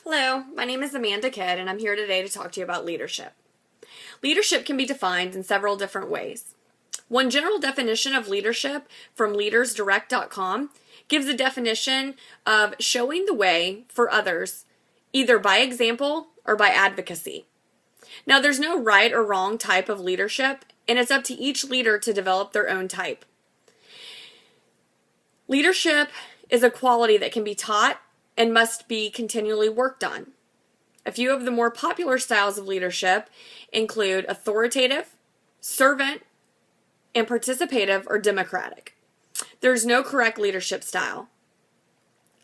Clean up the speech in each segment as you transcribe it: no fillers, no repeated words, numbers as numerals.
Hello, my name is Amanda Kidd, and I'm here today to talk to you about leadership. Leadership can be defined in several different ways. One general definition of leadership from leadersdirect.com gives a definition of showing the way for others, either by example or by advocacy. Now, there's no right or wrong type of leadership, and it's up to each leader to develop their own type. Leadership is a quality that can be taught and must be continually worked on. A few of the more popular styles of leadership include authoritative, servant, and participative or democratic. There's no correct leadership style.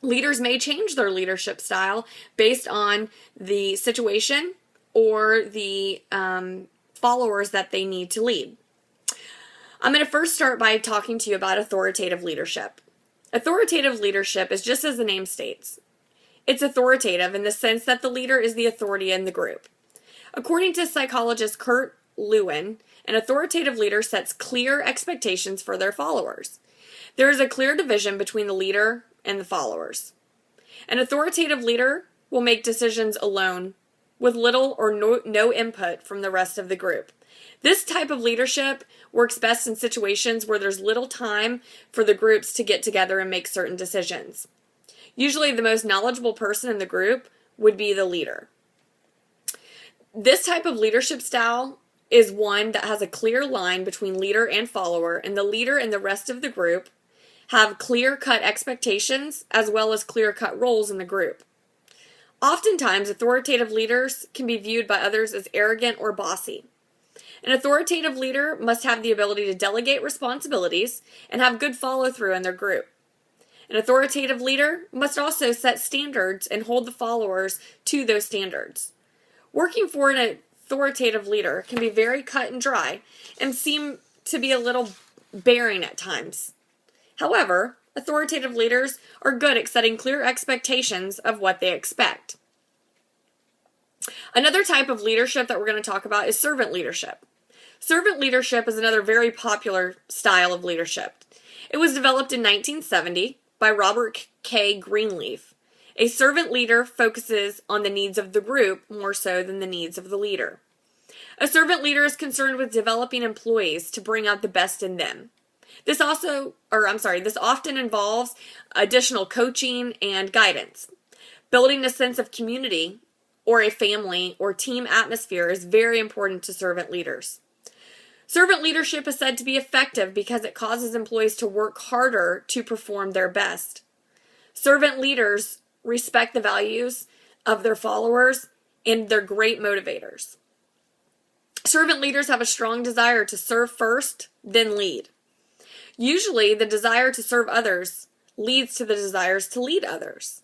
Leaders may change their leadership style based on the situation or the followers that they need to lead. I'm going to first start by talking to you about authoritative leadership. Authoritative leadership is just as the name states. It's authoritative in the sense that the leader is the authority in the group. According to psychologist Kurt Lewin, an authoritative leader sets clear expectations for their followers. There is a clear division between the leader and the followers. An authoritative leader will make decisions alone with little or no input from the rest of the group. This type of leadership works best in situations where there's little time for the groups to get together and make certain decisions. Usually the most knowledgeable person in the group would be the leader. This type of leadership style is one that has a clear line between leader and follower, and the leader and the rest of the group have clear-cut expectations as well as clear-cut roles in the group. Oftentimes, authoritative leaders can be viewed by others as arrogant or bossy. An authoritative leader must have the ability to delegate responsibilities and have good follow-through in their group. An authoritative leader must also set standards and hold the followers to those standards. Working for an authoritative leader can be very cut and dry and seem to be a little bearing at times. However, authoritative leaders are good at setting clear expectations of what they expect. Another type of leadership that we're going to talk about is servant leadership. Servant leadership is another very popular style of leadership. It was developed in 1970 by Robert K. Greenleaf. A servant leader focuses on the needs of the group more so than the needs of the leader. A servant leader is concerned with developing employees to bring out the best in them. This often involves additional coaching and guidance. Building a sense of community or a family or team atmosphere is very important to servant leaders. Servant leadership is said to be effective because it causes employees to work harder to perform their best. Servant leaders respect the values of their followers and they're great motivators. Servant leaders have a strong desire to serve first, then lead. Usually, the desire to serve others leads to the desires to lead others.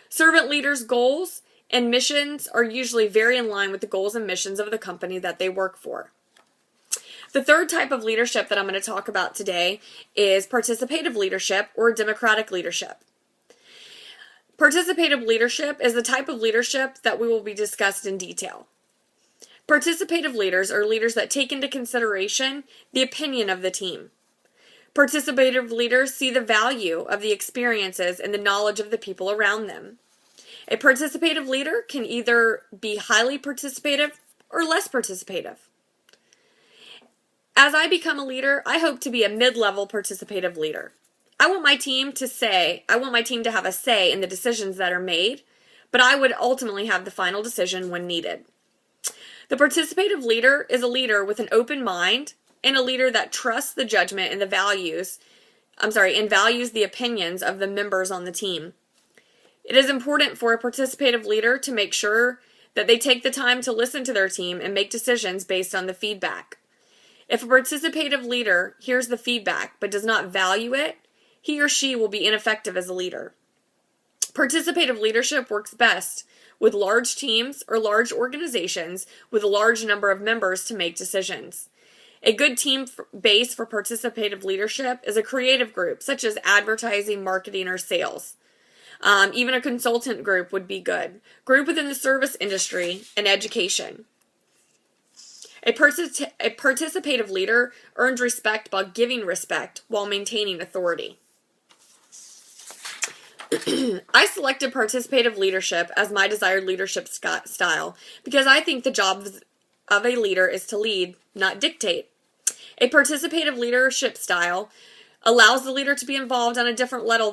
Servant leaders' goals and missions are usually very in line with the goals and missions of the company that they work for. The third type of leadership that I'm going to talk about today is participative leadership or democratic leadership. Participative leadership is the type of leadership that we will be discussed in detail. Participative leaders are leaders that take into consideration the opinion of the team. Participative leaders see the value of the experiences and the knowledge of the people around them. A participative leader can either be highly participative or less participative. As I become a leader, I hope to be a mid-level participative leader. I want my team to have a say in the decisions that are made, but I would ultimately have the final decision when needed. The participative leader is a leader with an open mind and a leader that trusts the judgment and values the opinions of the members on the team. It is important for a participative leader to make sure that they take the time to listen to their team and make decisions based on the feedback. If a participative leader hears the feedback but does not value it, he or she will be ineffective as a leader. Participative leadership works best with large teams or large organizations with a large number of members to make decisions. A good team base for participative leadership is a creative group, such as advertising, marketing, or sales. Even a consultant group would be good. Group within the service industry and education. A participative leader earns respect by giving respect while maintaining authority. I selected participative leadership as my desired leadership style because I think the job of a leader is to lead, not dictate. A participative leadership style allows the leader to be involved on a different level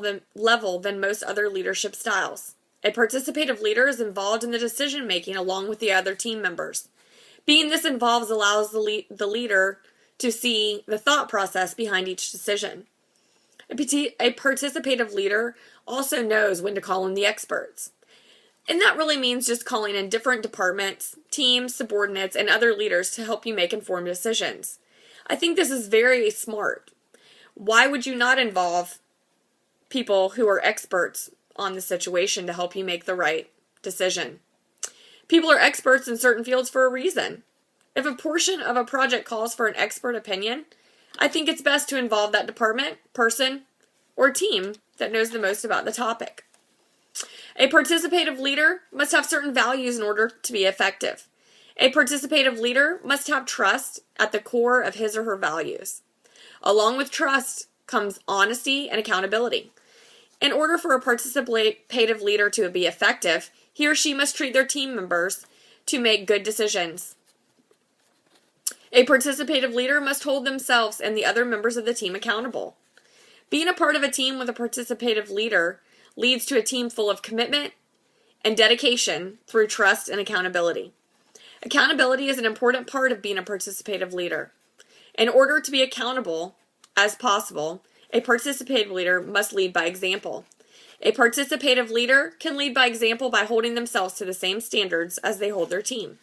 than most other leadership styles. A participative leader is involved in the decision making along with the other team members. Being this involved allows the leader to see the thought process behind each decision. A participative leader also knows when to call in the experts. And that really means just calling in different departments, teams, subordinates, and other leaders to help you make informed decisions. I think this is very smart. Why would you not involve people who are experts on the situation to help you make the right decision? People are experts in certain fields for a reason. If a portion of a project calls for an expert opinion, I think it's best to involve that department, person, or team that knows the most about the topic. A participative leader must have certain values in order to be effective. A participative leader must have trust at the core of his or her values. Along with trust comes honesty and accountability. In order for a participative leader to be effective, he or she must treat their team members to make good decisions. A participative leader must hold themselves and the other members of the team accountable. Being a part of a team with a participative leader leads to a team full of commitment and dedication through trust and accountability. Accountability is an important part of being a participative leader. In order to be accountable as possible, a participative leader must lead by example. A participative leader can lead by example by holding themselves to the same standards as they hold their team.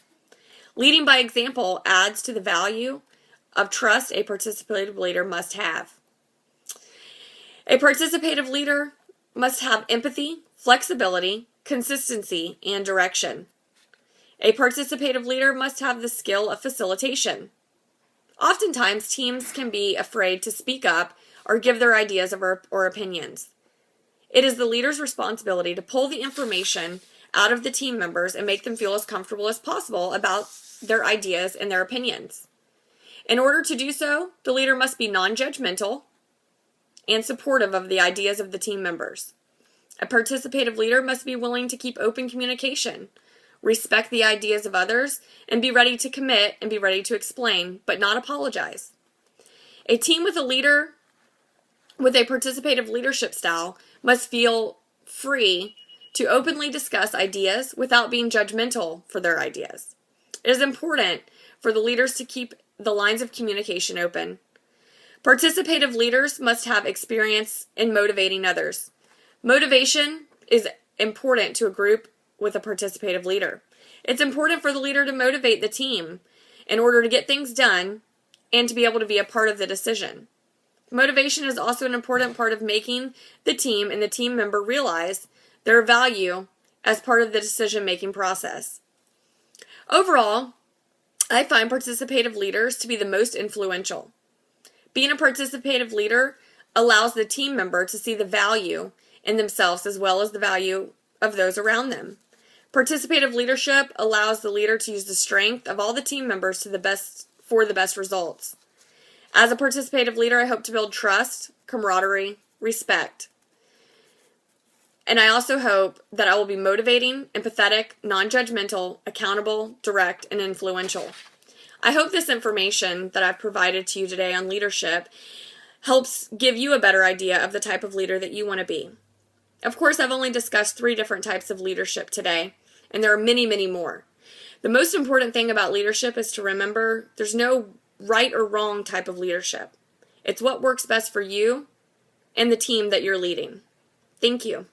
Leading by example adds to the value of trust a participative leader must have. A participative leader must have empathy, flexibility, consistency, and direction. A participative leader must have the skill of facilitation. Oftentimes, teams can be afraid to speak up or give their ideas or opinions. It is the leader's responsibility to pull the information out of the team members and make them feel as comfortable as possible about their ideas and their opinions. In order to do so, the leader must be non-judgmental and supportive of the ideas of the team members. A participative leader must be willing to keep open communication, respect the ideas of others, and be ready to commit and be ready to explain, but not apologize. A team with a leader with a participative leadership style must feel free to openly discuss ideas without being judgmental for their ideas. It is important for the leaders to keep the lines of communication open. Participative leaders must have experience in motivating others. Motivation is important to a group with a participative leader. It's important for the leader to motivate the team in order to get things done and to be able to be a part of the decision. Motivation is also an important part of making the team and the team member realize their value as part of the decision-making process. Overall, I find participative leaders to be the most influential. Being a participative leader allows the team member to see the value in themselves as well as the value of those around them. Participative leadership allows the leader to use the strength of all the team members for the best results. As a participative leader, I hope to build trust, camaraderie, respect. And I also hope that I will be motivating, empathetic, non-judgmental, accountable, direct, and influential. I hope this information that I've provided to you today on leadership helps give you a better idea of the type of leader that you want to be. Of course, I've only discussed 3 different types of leadership today, and there are many, many more. The most important thing about leadership is to remember there's no right or wrong type of leadership. It's what works best for you and the team that you're leading. Thank you.